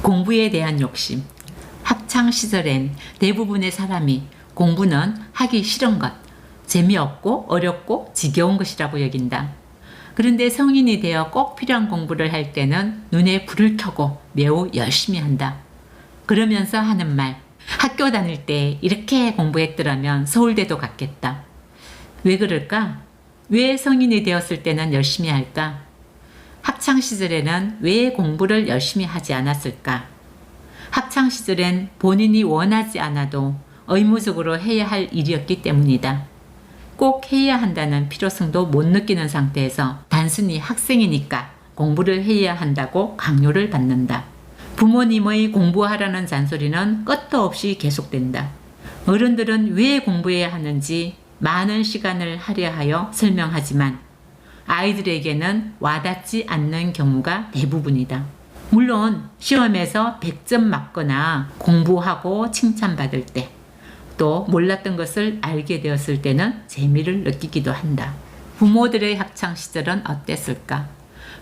공부에 대한 욕심. 학창시절엔 대부분의 사람이 공부는 하기 싫은 것, 재미없고 어렵고 지겨운 것이라고 여긴다. 그런데 성인이 되어 꼭 필요한 공부를 할 때는 눈에 불을 켜고 매우 열심히 한다. 그러면서 하는 말, 학교 다닐 때 이렇게 공부했더라면 서울대도 갔겠다. 왜 그럴까? 왜 성인이 되었을 때는 열심히 할까? 학창시절에는 왜 공부를 열심히 하지 않았을까? 학창시절엔 본인이 원하지 않아도 의무적으로 해야 할 일이었기 때문이다. 꼭 해야 한다는 필요성도 못 느끼는 상태에서 단순히 학생이니까 공부를 해야 한다고 강요를 받는다. 부모님의 공부하라는 잔소리는 끝도 없이 계속된다. 어른들은 왜 공부해야 하는지 많은 시간을 할애하여 설명하지만 아이들에게는 와닿지 않는 경우가 대부분이다. 물론 시험에서 100점 맞거나 공부하고 칭찬받을 때, 또 몰랐던 것을 알게 되었을 때는 재미를 느끼기도 한다. 부모들의 학창시절은 어땠을까?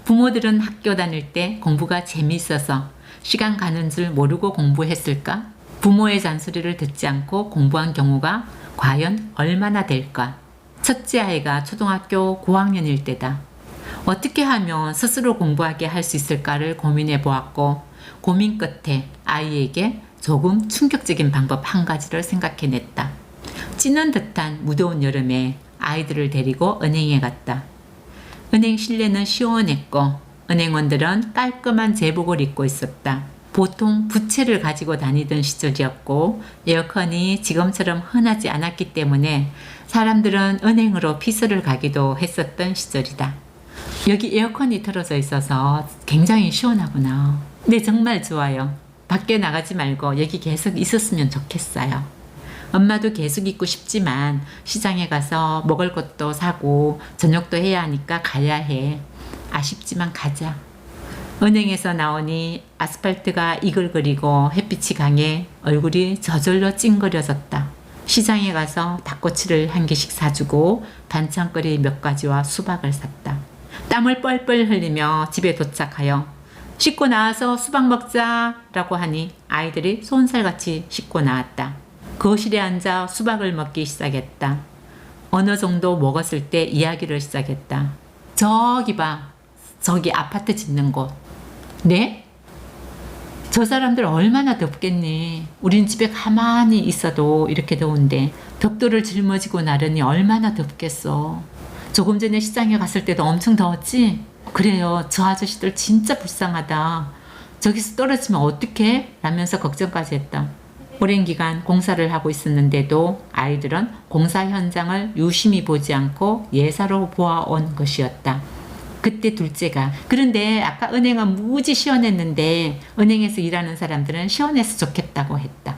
부모들은 학교 다닐 때 공부가 재미있어서 시간 가는 줄 모르고 공부했을까? 부모의 잔소리를 듣지 않고 공부한 경우가 과연 얼마나 될까? 첫째 아이가 초등학교 고학년일 때다. 어떻게 하면 스스로 공부하게 할 수 있을까를 고민해 보았고, 고민 끝에 아이에게 조금 충격적인 방법 한 가지를 생각해냈다. 찌는 듯한 무더운 여름에 아이들을 데리고 은행에 갔다. 은행 실내는 시원했고 은행원들은 깔끔한 제복을 입고 있었다. 보통 부채를 가지고 다니던 시절이었고 에어컨이 지금처럼 흔하지 않았기 때문에 사람들은 은행으로 피서를 가기도 했었던 시절이다. 여기 에어컨이 틀어져 있어서 굉장히 시원하구나. 네, 정말 좋아요. 밖에 나가지 말고 여기 계속 있었으면 좋겠어요. 엄마도 계속 있고 싶지만 시장에 가서 먹을 것도 사고 저녁도 해야 하니까 가야 해. 아쉽지만 가자. 은행에서 나오니 아스팔트가 이글거리고 햇빛이 강해 얼굴이 저절로 찡그려졌다. 시장에 가서 닭꼬치를 한 개씩 사주고 반찬거리 몇 가지와 수박을 샀다. 땀을 뻘뻘 흘리며 집에 도착하여 씻고 나와서 수박 먹자 라고 하니 아이들이 쏜살같이 씻고 나왔다. 거실에 앉아 수박을 먹기 시작했다. 어느 정도 먹었을 때 이야기를 시작했다. 저기 봐. 저기 아파트 짓는 곳. 네? 저 사람들 얼마나 덥겠니? 우린 집에 가만히 있어도 이렇게 더운데 벽돌을 짊어지고 나르니 얼마나 덥겠어. 조금 전에 시장에 갔을 때도 엄청 더웠지? 그래요. 저 아저씨들 진짜 불쌍하다. 저기서 떨어지면 어떡해? 라면서 걱정까지 했다. 오랜 기간 공사를 하고 있었는데도 아이들은 공사 현장을 유심히 보지 않고 예사로 보아온 것이었다. 그때 둘째가 그런데 아까 은행은 무지 시원했는데 은행에서 일하는 사람들은 시원해서 좋겠다고 했다.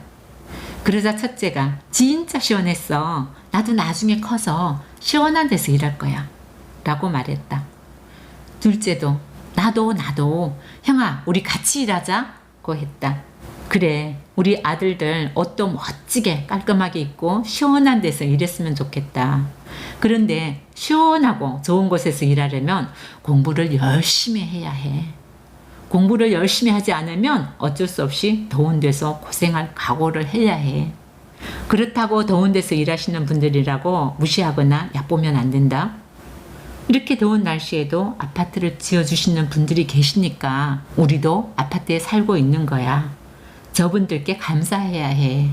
그러자 첫째가 진짜 시원했어. 나도 나중에 커서 시원한 데서 일할 거야 라고 말했다. 둘째도 나도 형아 우리 같이 일하자고 했다. 그래 우리 아들들 옷도 멋지게 깔끔하게 입고 시원한 데서 일했으면 좋겠다. 그런데 시원하고 좋은 곳에서 일하려면 공부를 열심히 해야 해. 공부를 열심히 하지 않으면 어쩔 수 없이 더운 데서 고생할 각오를 해야 해. 그렇다고 더운 데서 일하시는 분들이라고 무시하거나 얕보면 안 된다. 이렇게 더운 날씨에도 아파트를 지어주시는 분들이 계시니까 우리도 아파트에 살고 있는 거야. 저분들께 감사해야 해.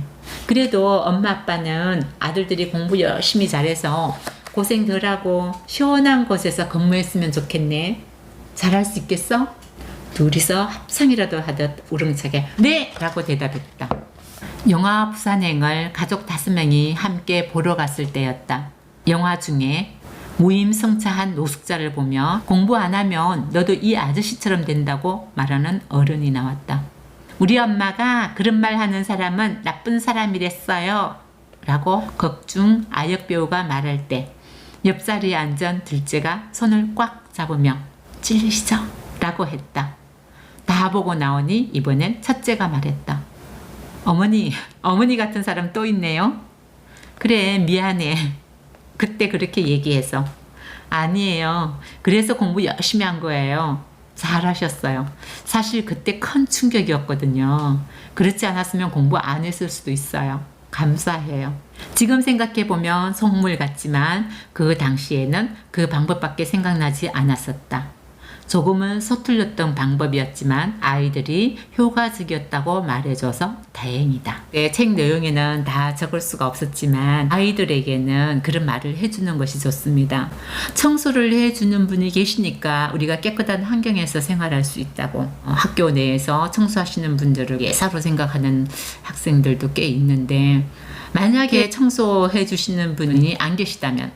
그래도 엄마 아빠는 아들들이 공부 열심히 잘해서 고생 덜하고 시원한 곳에서 근무했으면 좋겠네. 잘할 수 있겠어? 둘이서 합성이라도 하듯 우렁차게 네! 라고 대답했다. 영화 부산행을 가족 5명이 함께 보러 갔을 때였다. 영화 중에 무임승차한 노숙자를 보며 공부 안 하면 너도 이 아저씨처럼 된다고 말하는 어른이 나왔다. 우리 엄마가 그런 말 하는 사람은 나쁜 사람이랬어요 라고 극중 아역 배우가 말할 때 옆자리에 앉은 둘째가 손을 꽉 잡으며 찔리시죠? 라고 했다. 다 보고 나오니 이번엔 첫째가 말했다. 어머니 같은 사람 또 있네요. 그래 미안해. 그때 그렇게 얘기해서. 아니에요. 그래서 공부 열심히 한 거예요. 잘하셨어요. 사실 그때 큰 충격이었거든요. 그렇지 않았으면 공부 안 했을 수도 있어요. 감사해요. 지금 생각해보면 속물 같지만 그 당시에는 그 방법밖에 생각나지 않았었다. 조금은 서툴렸던 방법이었지만 아이들이 효과적이었다고 말해줘서 다행이다. 책 내용에는 다 적을 수가 없었지만 아이들에게는 그런 말을 해주는 것이 좋습니다. 청소를 해주는 분이 계시니까 우리가 깨끗한 환경에서 생활할 수 있다고. 학교 내에서 청소하시는 분들을 예사로 생각하는 학생들도 꽤 있는데, 만약에 청소해 주시는 분이 안 계시다면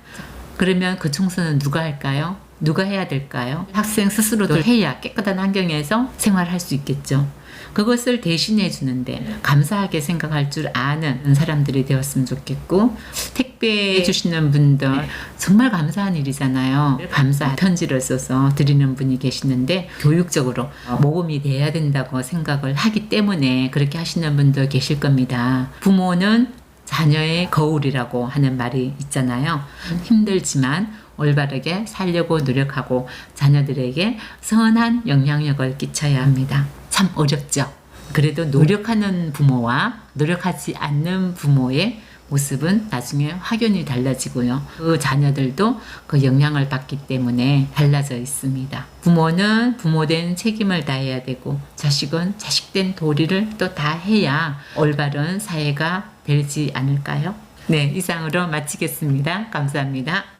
그러면 그 청소는 누가 할까요? 누가 해야 될까요? 학생 스스로도 해야 깨끗한 환경에서 생활할 수 있겠죠. 그것을 대신해 주는데 감사하게 생각할 줄 아는 사람들이 되었으면 좋겠고, 택배해 주시는 분들 정말 감사한 일이잖아요. 감사 편지를 써서 드리는 분이 계시는데 교육적으로 모범이 돼야 된다고 생각을 하기 때문에 그렇게 하시는 분도 계실 겁니다. 부모는 자녀의 거울이라고 하는 말이 있잖아요. 힘들지만 올바르게 살려고 노력하고 자녀들에게 선한 영향력을 끼쳐야 합니다. 참 어렵죠. 그래도 노력하는 부모와 노력하지 않는 부모의 모습은 나중에 확연히 달라지고요. 그 자녀들도 그 영향을 받기 때문에 달라져 있습니다. 부모는 부모된 책임을 다해야 되고 자식은 자식된 도리를 또 다 해야 올바른 사회가 되지 않을까요? 네, 이상으로 마치겠습니다. 감사합니다.